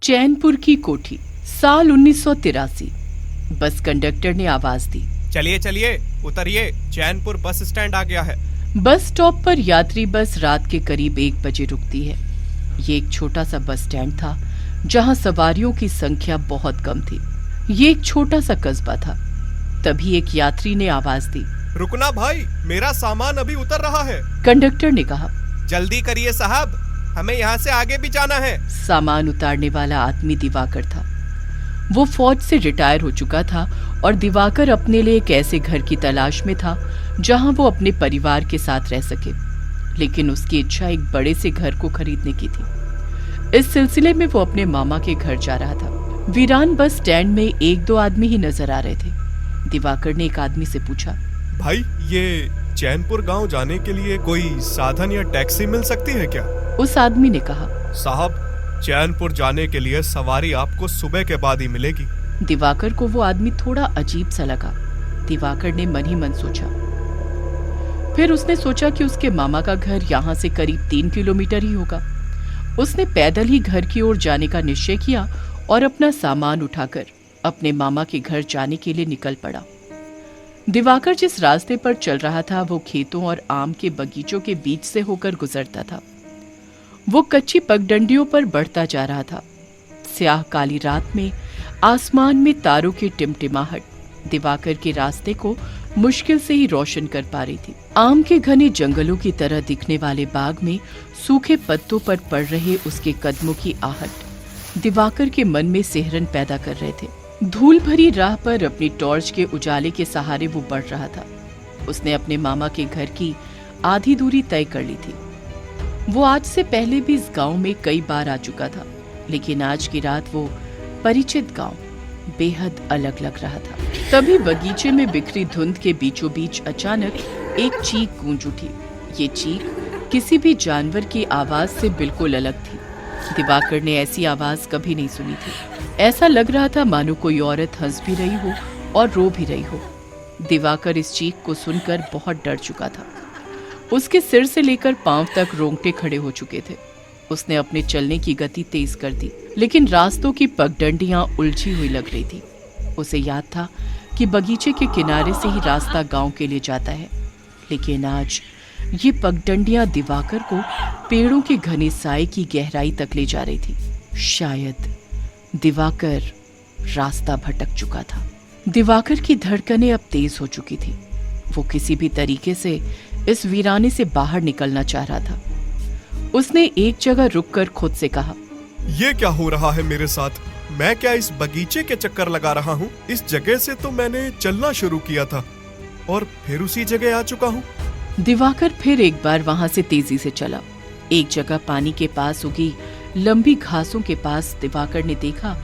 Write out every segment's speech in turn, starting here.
चैनपुर की कोठी, साल 1983। बस कंडक्टर ने आवाज दी, चलिए चलिए उतरिए, चैनपुर बस स्टैंड आ गया है। बस स्टॉप पर यात्री बस रात के करीब 1 बजे रुकती है। ये एक छोटा सा बस स्टैंड था जहां सवारियों की संख्या बहुत कम थी। ये एक छोटा सा कस्बा था। तभी एक यात्री ने आवाज दी, रुकना भाई, मेरा सामान अभी उतर रहा है। कंडक्टर ने कहा, जल्दी करिए साहब, हमें यहाँ से आगे भी जाना है। सामान उतारने वाला आदमी दिवाकर था। वो फौज से रिटायर हो चुका था और दिवाकर अपने लिए एक ऐसे घर की तलाश में था जहां वो अपने परिवार के साथ रह सके। लेकिन उसकी इच्छा एक बड़े से घर को खरीदने की थी। इस सिलसिले में वो अपने मामा के घर जा रहा था। वीरान बस स्टैंड में 1-2 आदमी ही नजर आ रहे थे। दिवाकर ने एक आदमी से पूछा, भाई ये चैनपुर गांव जाने के लिए कोई साधन या टैक्सी मिल सकती है क्या? उस आदमी ने कहा, साहब, चैनपुर जाने के लिए सवारी आपको सुबह के बाद ही मिलेगी। दिवाकर को वो आदमी थोड़ा अजीब सा लगा। दिवाकर ने मन ही मन सोचा। फिर उसने सोचा कि उसके मामा का घर यहाँ से करीब 3 किलोमीटर ही होगा। उसने पैदल ही घर की ओर जाने का निश्चय किया और अपना सामान उठाकर अपने मामा के घर जाने के लिए निकल पड़ा। दिवाकर जिस रास्ते पर चल रहा था वो खेतों और आम के बगीचों के बीच से होकर गुजरता था। वो कच्ची पगडंडियों पर बढ़ता जा रहा था। स्याह काली रात में आसमान में तारों की टिमटिमाहट दिवाकर के रास्ते को मुश्किल से ही रोशन कर पा रही थी। आम के घने जंगलों की तरह दिखने वाले बाग में सूखे पत्तों पर पड़ रहे उसके कदमों की आहट दिवाकर के मन में सिहरन पैदा कर रहे थे। धूल भरी राह पर अपनी टॉर्च के उजाले के सहारे वो बढ़ रहा था। उसने अपने मामा के घर की आधी दूरी तय कर ली थी। वो आज से पहले भी इस गांव में कई बार आ चुका था, लेकिन आज की रात वो परिचित गांव बेहद अलग लग रहा था। तभी बगीचे में बिखरी धुंध के बीचों बीच अचानक एक चीख गूंज उठी। ये चीख किसी भी जानवर की आवाज से बिल्कुल अलग थी। दिवाकर ने ऐसी आवाज कभी नहीं सुनी थी। ऐसा लग रहा था मानो कोई औरत हंस भी रही हो और रो भी रही हो। दिवाकर इस चीख को सुनकर बहुत डर चुका था। उसके सिर से लेकर पांव तक रोंगटे खड़े हो चुके थे। उसने अपने चलने की गति तेज कर दी, लेकिन रास्तों की पगडंडियां उलझी हुई लग रही थी। उसे याद था कि बगीचे के किनारे से ही रास्ता गांव के लिए जाता है, लेकिन आज ये पगडंडियां दिवाकर को पेड़ों के घने साए की गहराई तक ले जा रही थी। शायद दिवाकर रास्ता भटक चुका था। दिवाकर की धड़कनें अब तेज हो चुकी थी। वो किसी भी तरीके से इस वीराने से बाहर निकलना चाह रहा था। उसने एक जगह रुककर खुद से कहा, ये क्या हो रहा है मेरे साथ? मैं क्या इस बगीचे के चक्कर लगा रहा हूँ? इस जगह से तो मैंने चलना शुरू किया था और फिर उसी जगह आ चुका हूँ। दिवाकर फिर एक बार वहां से तेजी से चला। एक जगह पानी के पास उगी लंबी घासों के पास दिवाकर ने देखा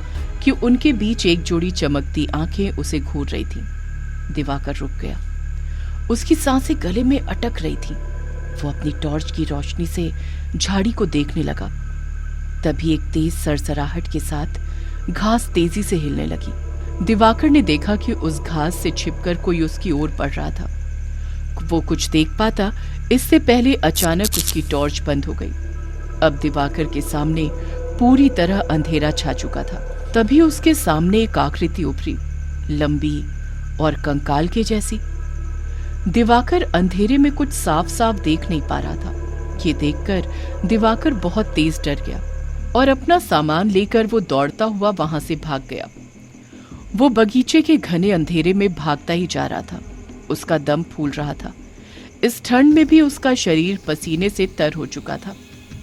कि उनके बीच एक जोड़ी चमकती आंखें उसे घूर रही थी। दिवाकर रुक गया। उसकी सांसें गले में अटक रही थी। वो अपनी टॉर्च की रोशनी से झाड़ी को देखने लगा। तभी एक तेज सरसराहट के साथ घास तेजी से हिलने लगी। दिवाकर ने देखा कि उस घास से छिपकर कोई उसकी ओर बढ़ रहा था। वो कुछ देख पाता इससे पहले अचानक उसकी टॉर्च बंद हो गई। अब दिवाकर के सामने पूरी तरह अंधेरा छा चुका था। तभी उसके सामने एक आकृति उभरी, लंबी और कंकाल के जैसी। दिवाकर अंधेरे में कुछ साफ साफ देख नहीं पा रहा था। ये देखकर दिवाकर बहुत तेज डर गया और अपना सामान लेकर वो दौड़ता हुआ वहां से भाग गया। वो बगीचे के घने अंधेरे में भागता ही जा रहा था। उसका दम फूल रहा था। इस ठंड में भी उसका शरीर पसीने से तर हो चुका था।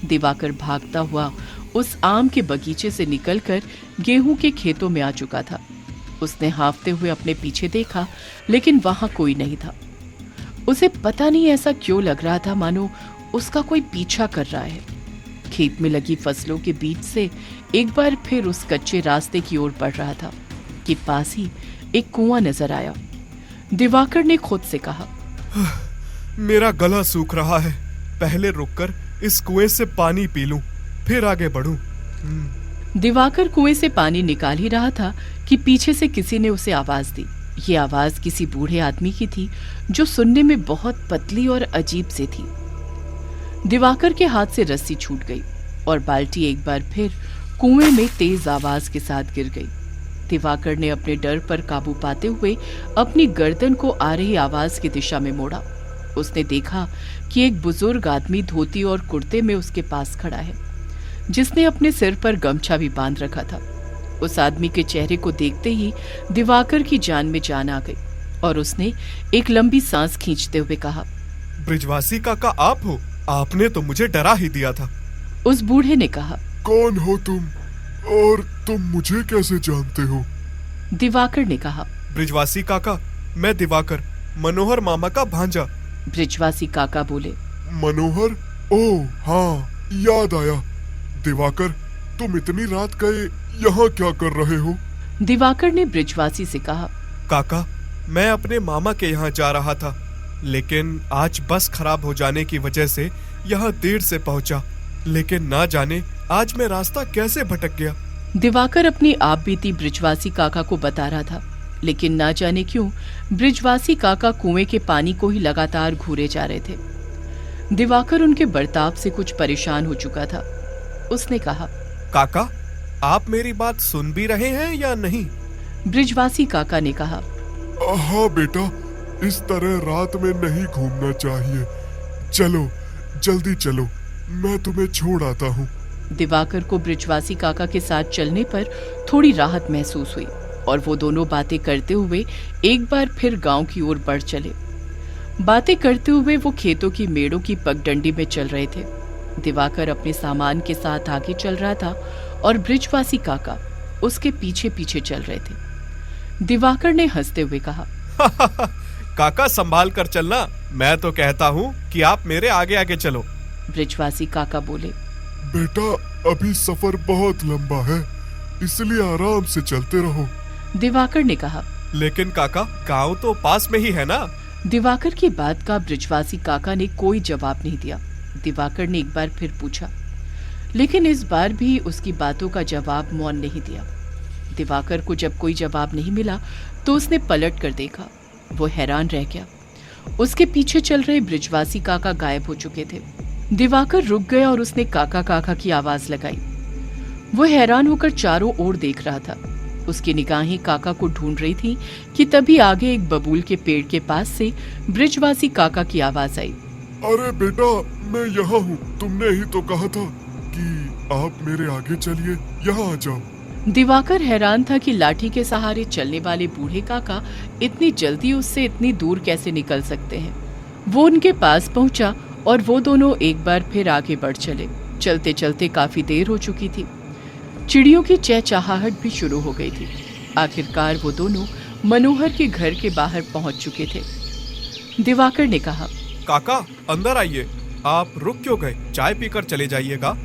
दिवाकर भागता हुआ उस आम के बगीचे से निकलकर गेहूं के खेतों में आ चुका था। उसने हांफते हुए अपने पीछे देखा, लेकिन वहां कोई नहीं था। उसे पता नहीं ऐसा क्यों लग रहा था मानो उसका कोई पीछा कर रहा है। खेत में लगी फसलों के बीच से एक बार फिर उस कच्चे रास्ते की ओर बढ़ रहा था कि पास ही एक कुआं नजर आया। दिवाकर ने खुद से कहा, मेरा गला सूख रहा है, पहले रुककर इस कुएं से पानी पी लूं, फिर आगे बढ़ूं। दिवाकर कुएं से पानी निकाल ही रहा था कि पीछे से किसी ने उसे आवाज दी। ये आवाज किसी बूढ़े आदमी की थी जो सुनने में बहुत पतली और अजीब सी थी। दिवाकर के हाथ से रस्सी छूट गई और बाल्टी एक बार फिर कुएं में तेज आवाज के साथ गिर गई। दिवाकर ने अपने डर पर काबू पाते हुए अपनी गर्दन को आ रही आवाज की दिशा में मोड़ा। उसने देखा कि एक बुजुर्ग आदमी धोती और कुर्ते में उसके पास खड़ा है, जिसने अपने सिर पर गमछा भी बांध रखा था। उस आदमी के चेहरे को देखते ही दिवाकर की जान में जान आ गई और उसने एक लंबी सांस खींचते हुए कहा, ब्रिजवासी काका आप हो? आपने तो मुझे डरा ही दिया था। उस बूढ़े ने कहा, कौन हो तुम और तुम मुझे कैसे जानते हो? दिवाकर ने कहा, ब्रिजवासी काका, मैं दिवाकर, मनोहर मामा का भांजा। ब्रिजवासी काका बोले, मनोहर? ओह हाँ, याद आया। दिवाकर, तुम इतनी रात गए यहाँ क्या कर रहे हो? दिवाकर ने ब्रिजवासी से कहा, काका, मैं अपने मामा के यहाँ जा रहा था, लेकिन आज बस खराब हो जाने की वजह से यहाँ देर से पहुँचा। लेकिन ना जाने आज मैं रास्ता कैसे भटक गया। दिवाकर अपनी आप बीती ब्रिजवासी काका को बता रहा था, लेकिन ना जाने क्यों ब्रिजवासी काका कुएं के पानी को ही लगातार घूरे जा रहे थे। दिवाकर उनके बर्ताव से कुछ परेशान हो चुका था। उसने कहा, काका, आप मेरी बात सुन भी रहे हैं या नहीं? ब्रिजवासी काका ने कहा, हाँ बेटा, इस तरह रात में नहीं घूमना चाहिए। चलो जल्दी चलो, मैं तुम्हें छोड़ आता हूँ। दिवाकर को ब्रिजवासी काका के साथ चलने पर थोड़ी राहत महसूस हुई और वो दोनों बातें करते हुए एक बार फिर गांव की ओर बढ़ चले। बातें करते हुए वो खेतों की मेड़ों की पगडंडी में चल रहे थे। दिवाकर अपने सामान के साथ आगे चल रहा था और ब्रिजवासी काका उसके पीछे पीछे चल रहे थे। दिवाकर ने हंसते हुए कहा, काका संभाल कर चलना, मैं तो कहता हूँ कि आप मेरे आगे आगे चलो। ब्रिजवासी काका बोले, बेटा, अभी सफर बहुत लंबा है, इसलिए आराम से चलते रहो। दिवाकर ने कहा, लेकिन काका, गांव तो पास में ही है ना? दिवाकर की बात का ब्रिजवासी काका ने कोई जवाब नहीं दिया। दिवाकर ने एक बार फिर पूछा, लेकिन इस बार भी उसकी बातों का जवाब मौन नहीं दिया। दिवाकर को जब कोई जवाब नहीं मिला तो उसने पलट कर देखा। वो हैरान रह गया। उसके पीछे चल रहे ब्रिजवासी काका गायब हो चुके थे। दिवाकर रुक गया और उसने काका काका की आवाज लगाई। वो हैरान होकर चारों ओर देख रहा था। उसकी निगाहें काका को ढूंढ रही थी कि तभी आगे एक बबूल के पेड़ के पास से ब्रिजवासी काका की आवाज आई, अरे बेटा, मैं यहाँ हूँ। तुमने ही तो कहा था कि आप मेरे आगे चलिए, यहाँ आ जाओ। दिवाकर हैरान था कि लाठी के सहारे चलने वाले बूढ़े काका इतनी जल्दी उससे इतनी दूर कैसे निकल सकते हैं। वो उनके पास पहुंचा और वो दोनों एक बार फिर आगे बढ़ चले। चलते चलते काफी देर हो चुकी थी। चिड़ियों की चहचहाहट भी शुरू हो गई थी। आखिरकार वो दोनों मनोहर के घर के बाहर पहुंच चुके थे। दिवाकर ने कहा, काका, अंदर आइए। आप रुक क्यों गए? चाय पीकर चले जाइएगा।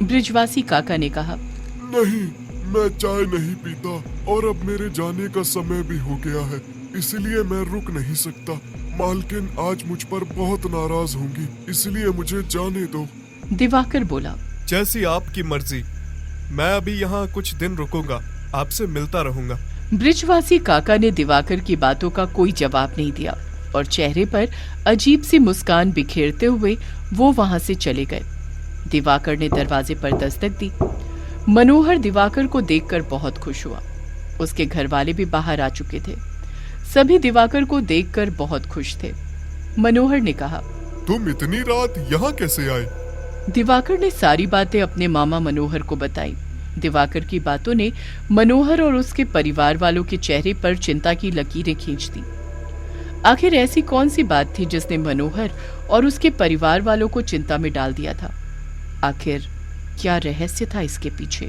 ब्रिजवासी काका ने कहा, नहीं, मैं चाय नहीं पीता और अब मेरे जाने का समय भी हो गया है, इसलिए मैं रुक नहीं सकता। मालकिन आज मुझ पर बहुत नाराज होंगी, इसलिए मुझे जाने दो। दिवाकर बोला, जैसी आपकी मर्जी। मैं अभी यहाँ कुछ दिन रुकूंगा, आपसे मिलता रहूंगा। ब्रिजवासी काका ने दिवाकर की बातों का कोई जवाब नहीं दिया और चेहरे पर अजीब सी मुस्कान बिखेरते हुए वो वहां से चले गए। दिवाकर ने दरवाजे पर दस्तक दी। मनोहर दिवाकर को देखकर बहुत खुश हुआ। उसके घर वाले भी बाहर आ चुके थे। सभी दिवाकर को देखकर बहुत खुश थे। मनोहर ने कहा, तुम इतनी रात यहाँ कैसे आए? दिवाकर ने सारी बातें अपने मामा मनोहर को बताई। दिवाकर की बातों ने मनोहर और उसके परिवार वालों के चेहरे पर चिंता की लकीरें खींच दी। आखिर ऐसी कौन सी बात थी जिसने मनोहर और उसके परिवार वालों को चिंता में डाल दिया था? आखिर क्या रहस्य था इसके पीछे?